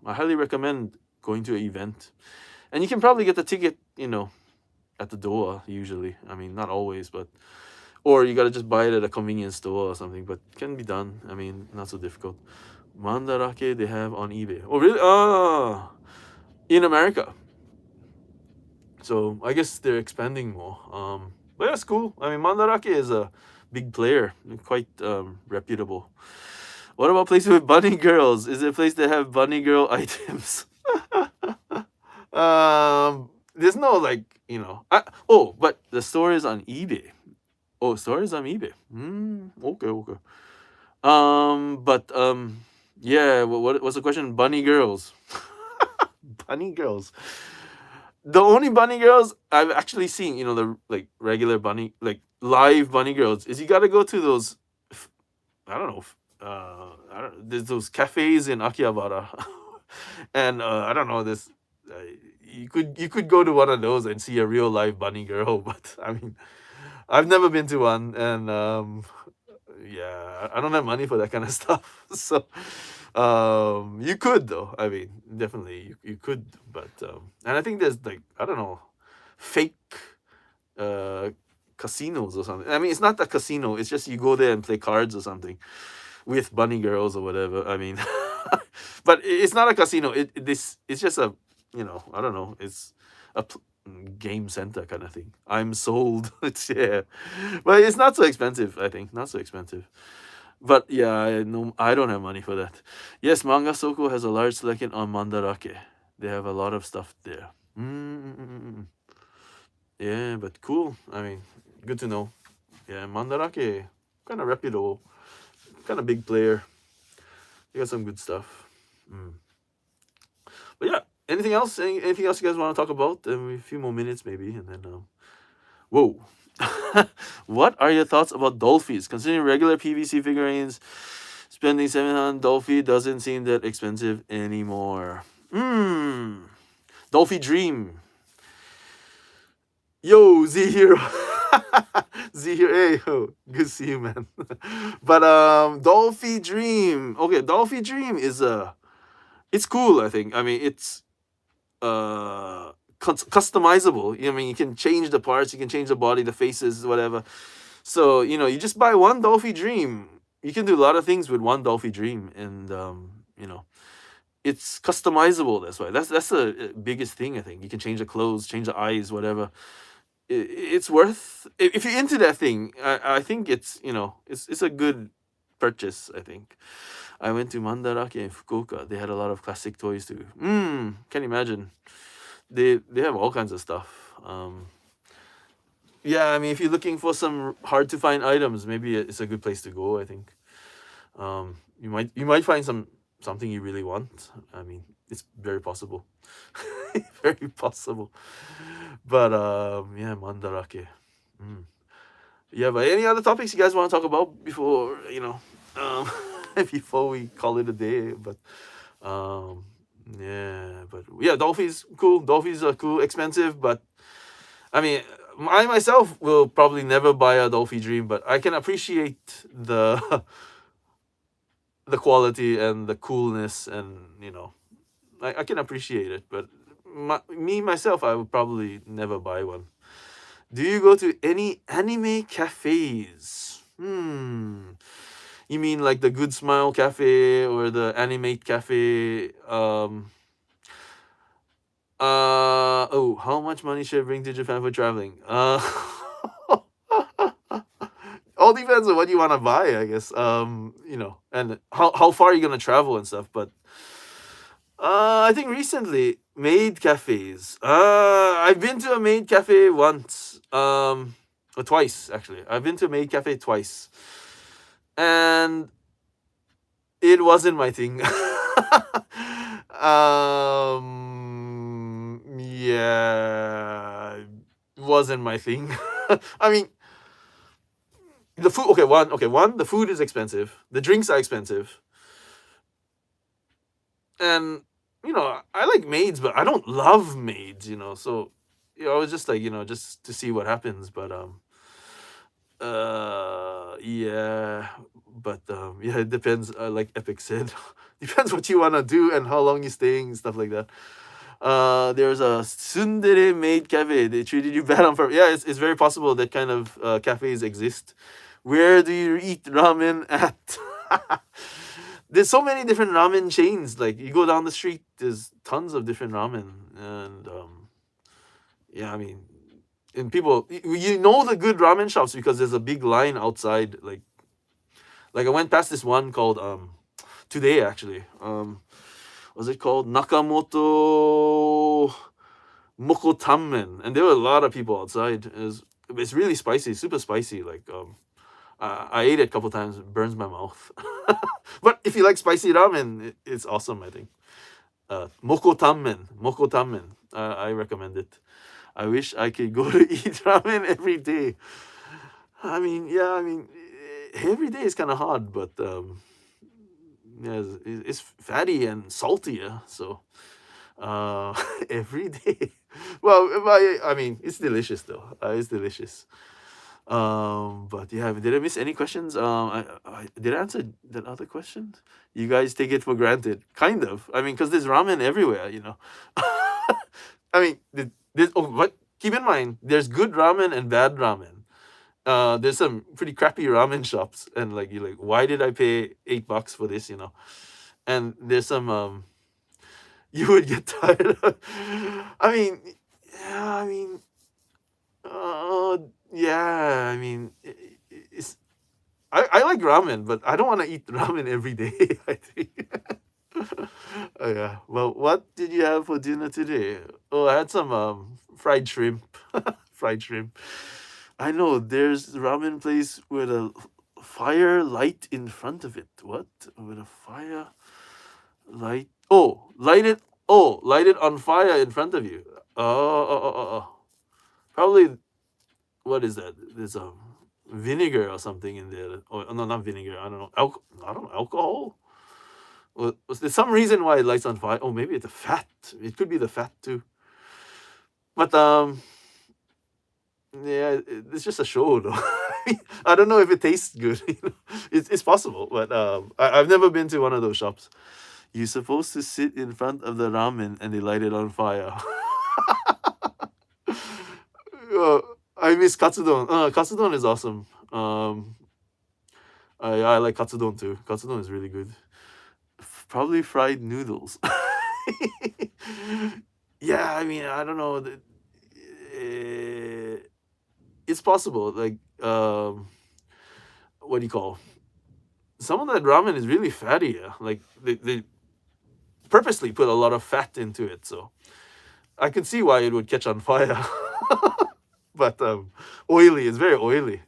I highly recommend going to an event, and you can probably get the ticket, at the door usually. I mean, not always, but or you gotta just buy it at a convenience store or something. But it can be done. I mean, not so difficult. Mandarake they have on eBay. Oh really? In America. So I guess they're expanding more. But that's cool. I mean, Mandarake is a big player, quite reputable. What about places with bunny girls? Is there a place that have bunny girl items? There's no but the store is on eBay. Oh, store is on eBay. Okay. Yeah. What's the question? Bunny girls. Bunny girls. The only bunny girls I've actually seen, the like regular bunny, like live bunny girls, is you gotta go to those. I don't know. There's those cafes in Akihabara, and I don't know this. You could go to one of those and see a real live bunny girl, but I mean, I've never been to one, and yeah, I don't have money for that kind of stuff. So, you could though. I mean, definitely you could, but and I think there's like I don't know, fake casinos or something. I mean, it's not a casino. It's just you go there and play cards or something with bunny girls or whatever. I mean, but it's not a casino. It's just a I don't know. It's a game center kind of thing. I'm sold. It's yeah, but it's not so expensive. I think not so expensive. But yeah, I don't have money for that. Yes, Manga Soko has a large selection on Mandarake. They have a lot of stuff there. Yeah, but cool. I mean, good to know. Yeah, Mandarake, kind of reputable, kind of big player. They got some good stuff. But yeah, anything else? Anything else you guys want to talk about? A few more minutes maybe, and then whoa. What are your thoughts about Dolphies? Considering regular PVC figurines, spending $700 Dolphy doesn't seem that expensive anymore. Dolphy Dream. Yo, Z Hero. Z Hero, hey, yo, good to see you, man. But Dolphy Dream. Okay, Dolphy Dream is it's cool, I think. I mean, it's customizable. I mean, you can change the parts, you can change the body, the faces, whatever. So you just buy one Dolphy Dream. You can do a lot of things with one Dolphy Dream, and it's customizable. That's why that's the biggest thing. I think you can change the clothes, change the eyes, whatever. It's worth if you're into that thing. I think it's it's a good purchase. I think. I went to Mandarake in Fukuoka. They had a lot of classic toys too. Can imagine. They have all kinds of stuff. Yeah, I mean, if you're looking for some hard to find items, maybe it's a good place to go, I think. You might find something you really want. I mean, it's very possible. Very possible. But yeah, Mandarake. Yeah, but any other topics you guys want to talk about before, before we call it a day? But yeah, Dolphies cool. Dolphies are cool, expensive, but I mean, I myself will probably never buy a Dolphy Dream, but I can appreciate the the quality and the coolness, and I can appreciate it. But myself, I would probably never buy one. Do you go to any anime cafes? You mean like the Good Smile Cafe or the Animate Cafe? Oh, how much money should I bring to Japan for traveling? All depends on what you want to buy, I guess. And how far you're gonna travel and stuff. But I think recently maid cafes. I've been to a maid cafe once. Or twice actually. I've been to a maid cafe twice, and it wasn't my thing. Yeah, it wasn't my thing. I mean, the food. One. The food is expensive. The drinks are expensive, and I like maids, but I don't love maids. So I was just like just to see what happens. But yeah, but yeah, it depends. Like Epic said, depends what you wanna do and how long you're staying and stuff like that. There's a tsundere maid cafe. They treated you bad on purpose. Yeah, it's very possible that kind of cafes exist. Where do you eat ramen at? There's so many different ramen chains. Like you go down the street, there's tons of different ramen, and yeah, I mean, and people, the good ramen shops because there's a big line outside. Like I went past this one called today actually. Was it called Nakamoto Moko Tamen? And there were a lot of people outside. It's really spicy, super spicy. Like I ate it a couple times. It burns my mouth. But if you like spicy ramen, it's awesome. I think. Moko Tamen. I recommend it. I wish I could go to eat ramen every day. I mean, yeah, every day is kind of hard, but yeah, it's fatty and salty, yeah. So every day. Well, I mean, it's delicious though. It's delicious. But yeah, did I miss any questions? I did I answer that other question? You guys take it for granted, kind of. I mean, because there's ramen everywhere, I mean, but keep in mind, there's good ramen and bad ramen. There's some pretty crappy ramen shops, and like you're like, why did I pay $8 for this? And there's some you would get tired of. I mean, yeah, yeah, it's. I like ramen, but I don't want to eat ramen every day. I think. Oh yeah. Well, what did you have for dinner today? Oh, I had some fried shrimp. Fried shrimp. I know there's ramen place with a fire light in front of it. What? With a fire light? Oh, light it. Oh, light it on fire in front of you. Oh. Probably. What is that? There's a vinegar or something in there. Oh no, not vinegar. I don't know. I don't know. Alcohol. Was there some reason why it lights on fire? Oh, maybe it's the fat. It could be the fat too. But yeah, it's just a show though. I don't know if it tastes good. It's possible, but I've never been to one of those shops. You're supposed to sit in front of the ramen and they light it on fire. I miss katsudon. Katsudon is awesome. I like katsudon too. Katsudon is really good. Probably fried noodles. Yeah, I don't know. It's possible. Like, what do you call? some of that ramen is really fatty. Like they purposely put a lot of fat into it, so I could see why it would catch on fire. But oily, it's very oily.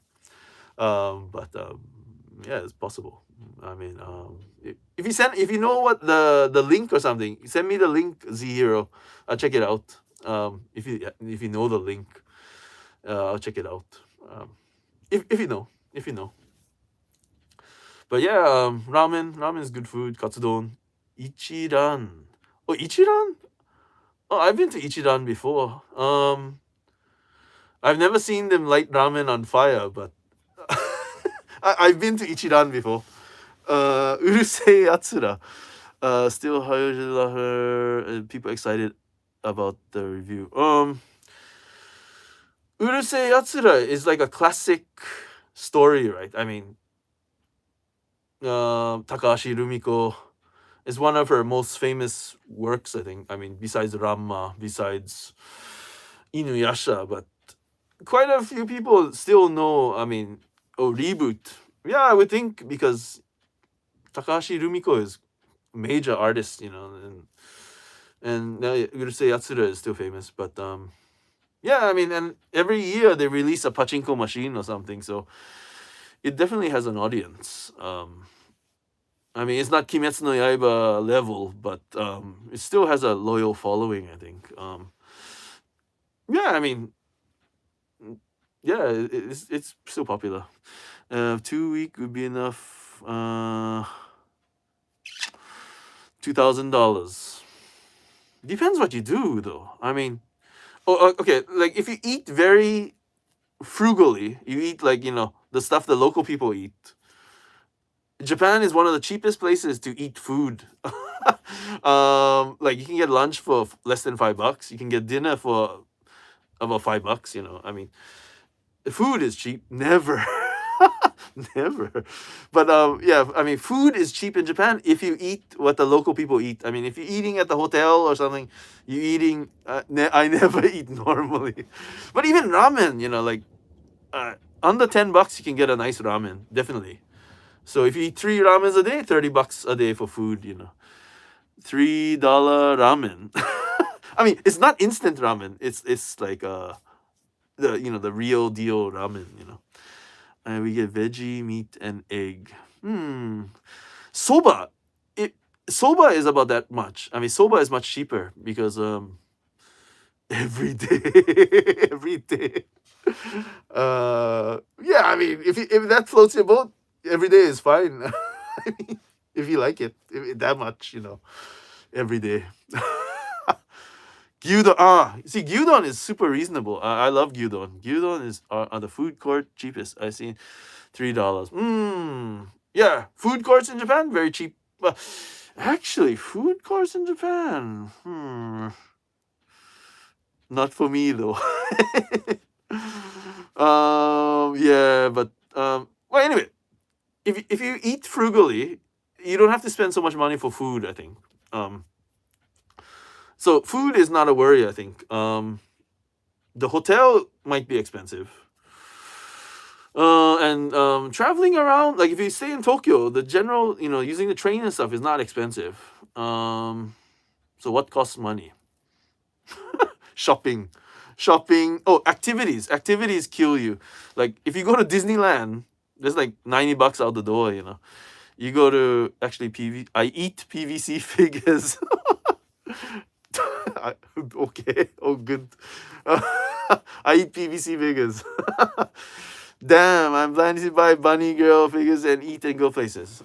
But yeah, it's possible. I mean, if you know what the link or something, send me the link, Z-Hero. I'll check it out. If you know the link, I'll check it out. If you know. But yeah, ramen is good food. Katsudon, Ichiran. Oh, Ichiran. Oh, I've been to Ichiran before. I've never seen them light ramen on fire, but I've been to Ichiran before. Urusei Yatsura. Still higher people excited about the review. Urusei Yatsura is like a classic story, right? I mean, Takahashi Rumiko is one of her most famous works, I think. I mean, besides Ramma, besides Inuyasha, but quite a few people still know, I mean, Reboot. Yeah, I would think because Takahashi Rumiko is a major artist, and Urusei Yatsura is still famous. But yeah, I mean, and every year they release a pachinko machine or something, so it definitely has an audience. I mean, it's not Kimetsu no Yaiba level, but it still has a loyal following, I think. Yeah, I mean, yeah, it's still popular. 2 week would be enough. $2,000. Depends what you do, though. I mean, okay, like if you eat very frugally, you eat like the stuff the local people eat. Japan is one of the cheapest places to eat food. Like you can get lunch for less than $5. You can get dinner for about $5. I mean, food is cheap. Never. Never. But yeah, I mean, food is cheap in Japan if you eat what the local people eat. I mean, if you're eating at the hotel or something, you're eating. I never eat normally. But even ramen, like under $10, you can get a nice ramen. Definitely. So if you eat 3 ramens a day, $30 a day for food. $3 ramen. I mean, it's not instant ramen. It's like the real deal ramen. And we get veggie, meat, and egg. Soba. Soba is about that much. I mean, soba is much cheaper because every day, every day. Yeah, I mean, if that floats your boat, every day is fine. I mean, if you like it that much, every day. Gyudon. See, gyudon is super reasonable. I love gyudon. Gyudon is on the food court cheapest. I see $3. Yeah, food courts in Japan very cheap. Actually, food courts in Japan. Not for me though. Yeah, but well, anyway, if you eat frugally, you don't have to spend so much money for food, I think. So food is not a worry, I think. The hotel might be expensive. And traveling around, like if you stay in Tokyo, the general, using the train and stuff is not expensive. So what costs money? Shopping. Oh, activities. Activities kill you. Like if you go to Disneyland, there's like $90 out the door, You go to I eat PVC figures. Okay. Oh, good. I eat PVC figures. Damn, I'm planning to buy bunny girl figures and eat and go places.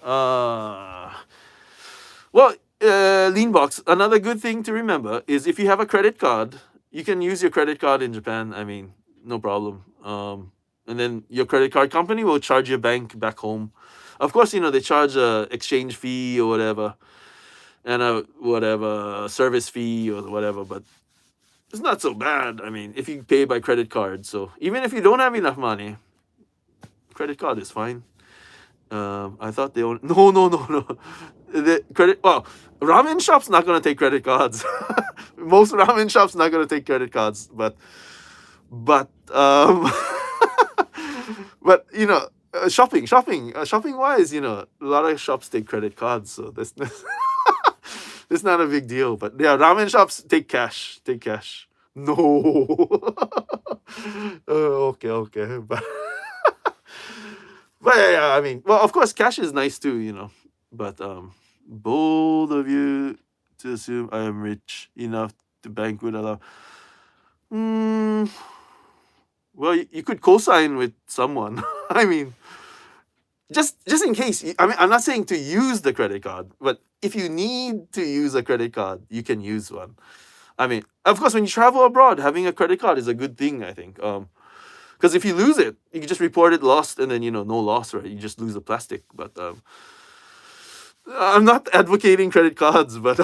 Well, lean box. Another good thing to remember is if you have a credit card, you can use your credit card in Japan. I mean, no problem. And then your credit card company will charge your bank back home. Of course, they charge a exchange fee or whatever, and a whatever service fee or whatever, but it's not so bad. I mean, if you pay by credit card, so even if you don't have enough money, credit card is fine. I thought they own. No. The ramen shop's not gonna take credit cards. Most ramen shops not gonna take credit cards, but but shopping wise, a lot of shops take credit cards, so it's not a big deal. But yeah, ramen shops take cash. No. Okay, but yeah, I mean, well, of course, cash is nice too. But bold of you to assume I am rich enough to bank with a. Well, you could co-sign with someone. I mean, just in case. I mean, I'm not saying to use the credit card, but if you need to use a credit card, you can use one. I mean, of course, when you travel abroad, having a credit card is a good thing, I think. Because if you lose it, you can just report it lost, and then no loss, right? You just lose the plastic. But I'm not advocating credit cards, but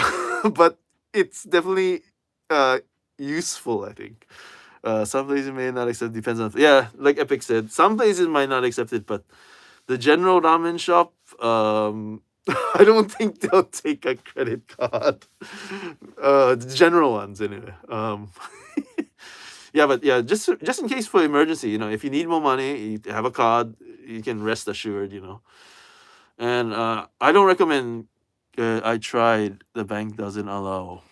but it's definitely useful, I think. Some places may not accept. Depends on like Epic said, some places might not accept it, but the general ramen shop, I don't think they'll take a credit card. The general ones, anyway. But just in case for emergency, if you need more money, you have a card, you can rest assured, And I don't recommend. I tried. The bank doesn't allow.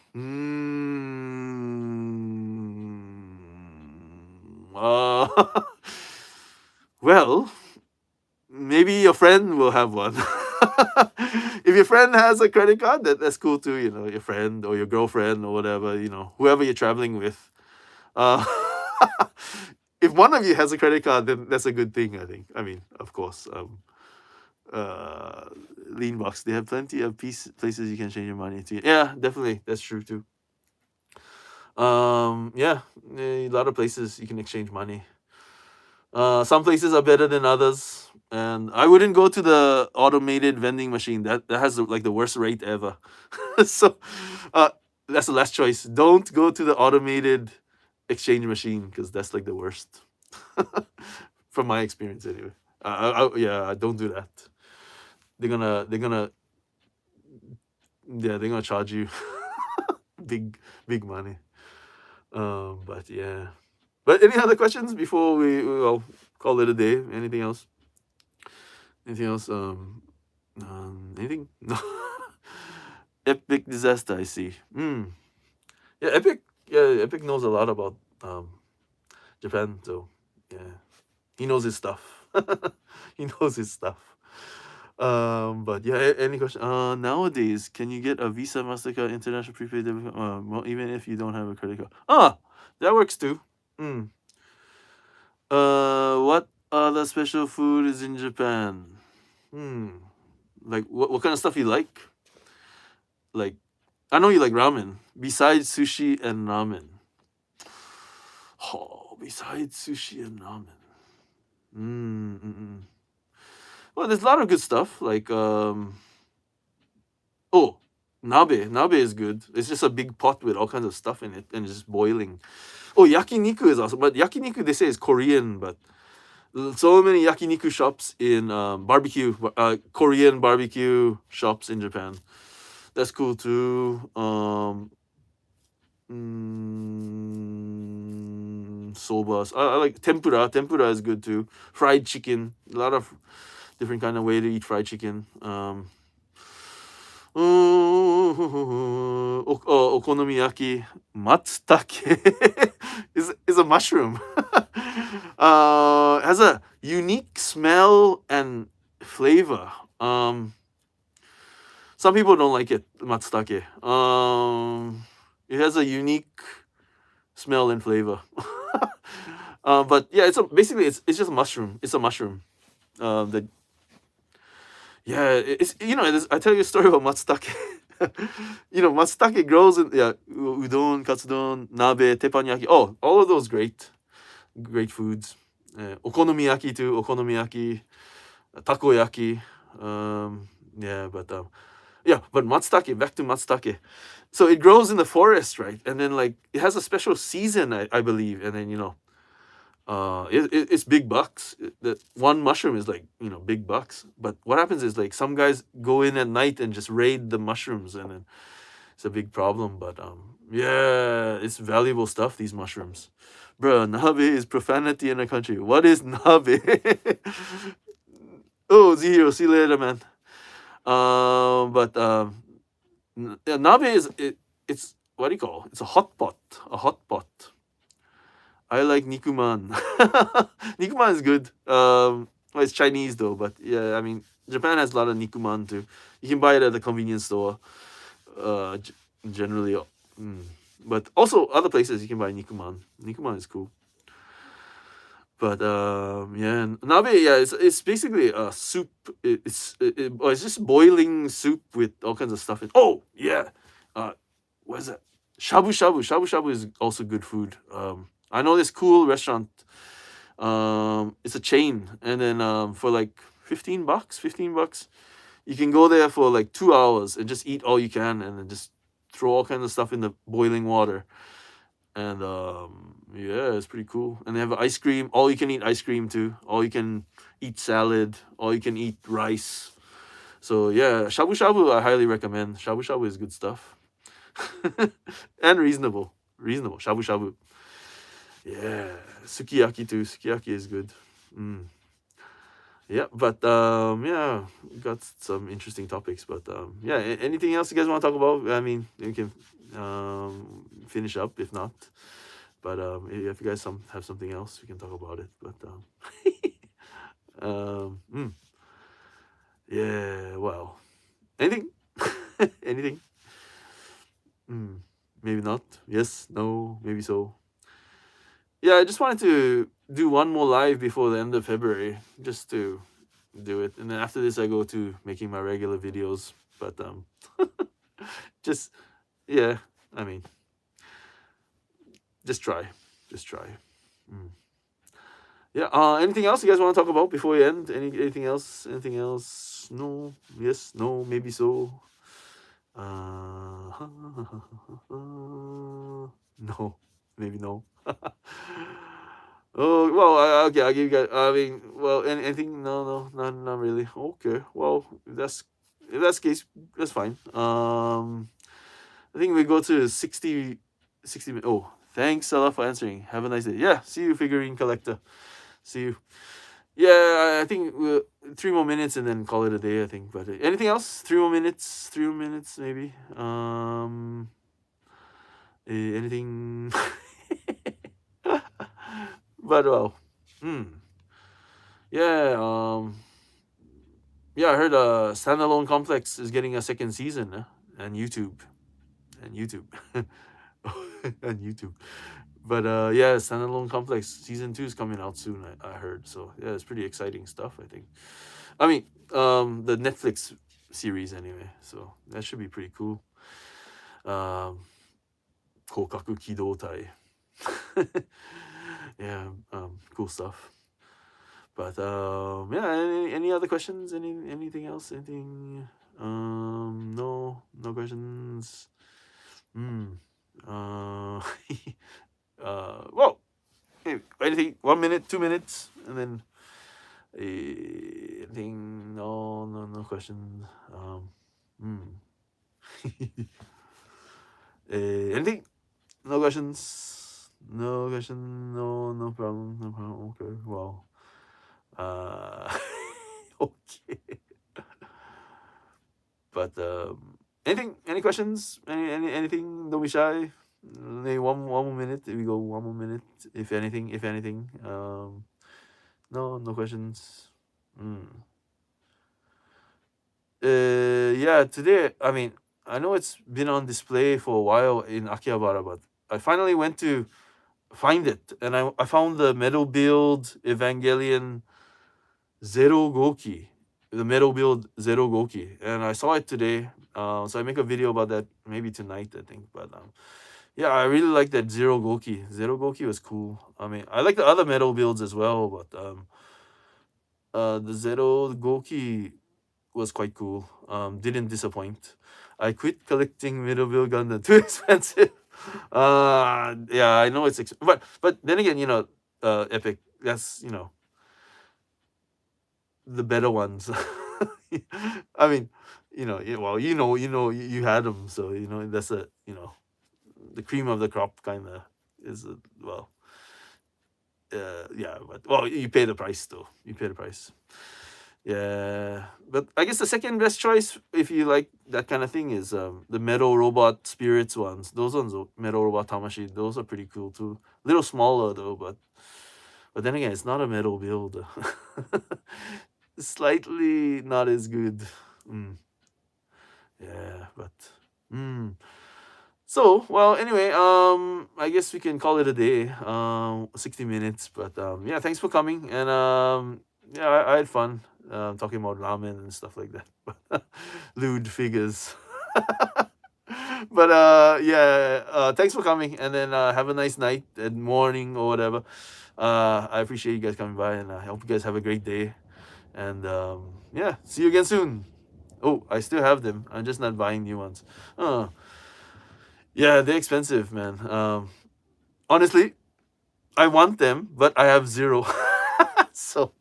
Well, maybe your friend will have one. If your friend has a credit card, that's cool too. Your friend or your girlfriend or whatever. Whoever you're traveling with. If one of you has a credit card, then that's a good thing, I think. I mean, of course. Lean box. They have plenty of places you can change your money to. Yeah, definitely. That's true too. A lot of places you can exchange money. Some places are better than others, and I wouldn't go to the automated vending machine. That has like the worst rate ever. So, that's the last choice. Don't go to the automated exchange machine because that's like the worst. From my experience, anyway. Don't do that. They're gonna charge you big money. But yeah. But any other questions before we call it a day? Anything else? Anything? No. Epic disaster, I see. Yeah, Epic knows a lot about Japan, so yeah. He knows his stuff. He knows his stuff. But yeah, any question? Nowadays, can you get a Visa, Mastercard, international prepaid debit card? Well, even if you don't have a credit card. That works too. What other special food is in Japan? Like what kind of stuff you like? Like, I know you like ramen. Besides sushi and ramen. Besides sushi and ramen. Well, there's a lot of good stuff. Like nabe. Nabe is good. It's just a big pot with all kinds of stuff in it and just boiling. Yakiniku is awesome. But yakiniku, they say, is Korean, but so many yakiniku shops in Korean barbecue shops in Japan. That's cool too. Sobas. I like tempura. Tempura is good too. Fried chicken. A lot of different kind of way to eat fried chicken. Okonomiyaki. Matsutake is a mushroom. Has a unique smell and flavor. Some people don't like it, matsutake. It has a unique smell and flavor. But yeah, basically it's just a mushroom. It's a mushroom. I tell you a story about matsutake. Matsutake grows in udon, katsudon, nabe, teppanyaki. All of those great foods. Okonomiyaki too. Okonomiyaki, takoyaki. But matsutake. Back to matsutake. So it grows in the forest, right? And then like it has a special season, I believe. And then it's big bucks. The one mushroom is like big bucks. But what happens is like some guys go in at night and just raid the mushrooms, and then it's a big problem. But it's valuable stuff, these mushrooms. Bruh, nabe is profanity in a country. What is nabe? Oh, Zero, see you later, man. But yeah, nabe it's what do you call? It's a hot pot. A hot pot. I like nikuman. Nikuman is good. Well, it's Chinese though, but yeah, I mean Japan has a lot of nikuman too. You can buy it at the convenience store. G- Generally, but also other places you can buy nikuman. Nikuman is cool. But yeah, nabe, yeah, it's basically a soup. It's just boiling soup with all kinds of stuff in. Oh yeah, what is that? Shabu shabu. Shabu shabu is also good food. I know this cool restaurant. It's a chain, and then for like $15, you can go there for like 2 hours and just eat all you can, and then just throw all kinds of stuff in the boiling water. And yeah, it's pretty cool. And they have ice cream, all you can eat ice cream too. All you can eat salad, all you can eat rice. So yeah, shabu shabu I highly recommend. Shabu shabu is good stuff. And reasonable. Reasonable. Shabu shabu. Yeah. Sukiyaki too. Sukiyaki is good. Yeah, but yeah, got some interesting topics. But yeah, anything else you guys want to talk about? I mean, you can finish up if not. But if you guys have something else, we can talk about it. But yeah, well, anything, anything. Maybe not. Yes, no, maybe so. Yeah, I just wanted to do one more live before the end of February, just to do it, and then after this, I go to making my regular videos. But just yeah, I mean, just try, just try. Yeah. Anything else you guys want to talk about before we end? Anything else? Anything else? No. Yes. No. Maybe so. No. Maybe no. Oh well. Okay. I'll give you guys. I mean, well, anything? No. No. Not really. Okay. Well, if that's the case, that's fine. I think we go to 60 minutes. Oh, thanks a lot for answering. Have a nice day. Yeah. See you, figurine collector. See you. Yeah, I think 3 more minutes and then call it a day. I think. But anything else? 3 more minutes. 3 more minutes, maybe. Anything? But well, yeah. Yeah. I heard Standalone Complex is getting a second season, and YouTube, and YouTube, and YouTube. But yeah, Standalone Complex season 2 is coming out soon. I heard. So yeah, it's pretty exciting stuff. I think. I mean, the Netflix series anyway. So that should be pretty cool. 広角機動隊 yeah, cool stuff. But yeah, any other questions? Anything else? Anything? No questions. Well, hey, anything? 1 minute, 2 minutes, and then anything? No questions. Anything? No questions. No question. No problem. No problem. Okay. Well. Okay. But anything? Any questions? Anything? Don't be shy. Maybe one more minute. We go 1 more minute. If anything. No questions. Yeah. Today. I mean, I know it's been on display for a while in Akihabara, but I finally went to find it, and I found the Metal Build Evangelion Zero Goki, the Metal Build Zero Goki, and I saw it today. So I make a video about that maybe tonight, I think. But yeah, I really like that Zero Goki. Zero Goki was cool. I mean, I like the other metal builds as well, but the Zero Goki was quite cool. Didn't disappoint. I quit collecting Metal Build Gundam. Too expensive. Yeah, I know it's but then again, Epic. That's the better ones. I mean, well, you had them, so that's the cream of the crop kind of is well, yeah, but well, you pay the price though. You pay the price. Yeah, but I guess the second best choice, if you like that kind of thing, is the Metal Robot Spirits ones. Those ones, Metal Robot Tamashi, those are pretty cool too. Little smaller though, but then again, it's not a metal build. Slightly not as good. Mm, yeah, but mm. So well, anyway, I guess we can call it a day. 60 minutes, but yeah, thanks for coming, and yeah, I had fun talking about ramen and stuff like that. Lewd figures. But yeah, thanks for coming, and then have a nice night and morning or whatever. I appreciate you guys coming by, and I hope you guys have a great day. And yeah, see you again soon. Oh, I still have them. I'm just not buying new ones. Uh, yeah, they're expensive, man. Honestly, I want them, but I have zero. So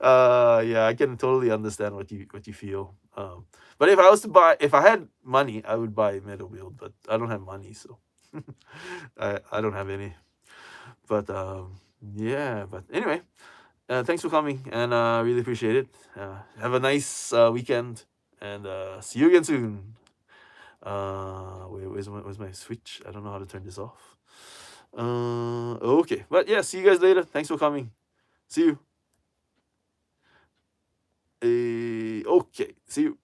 yeah, I can totally understand what you feel. But if I was to buy, if I had money, I would buy Metal Build, but I don't have money, so I don't have any. But yeah, but anyway, thanks for coming, and really appreciate it. Have a nice weekend, and see you again soon. Wait, where's my switch? I don't know how to turn this off. Okay, but yeah, see you guys later. Thanks for coming. See you. Okay, see you.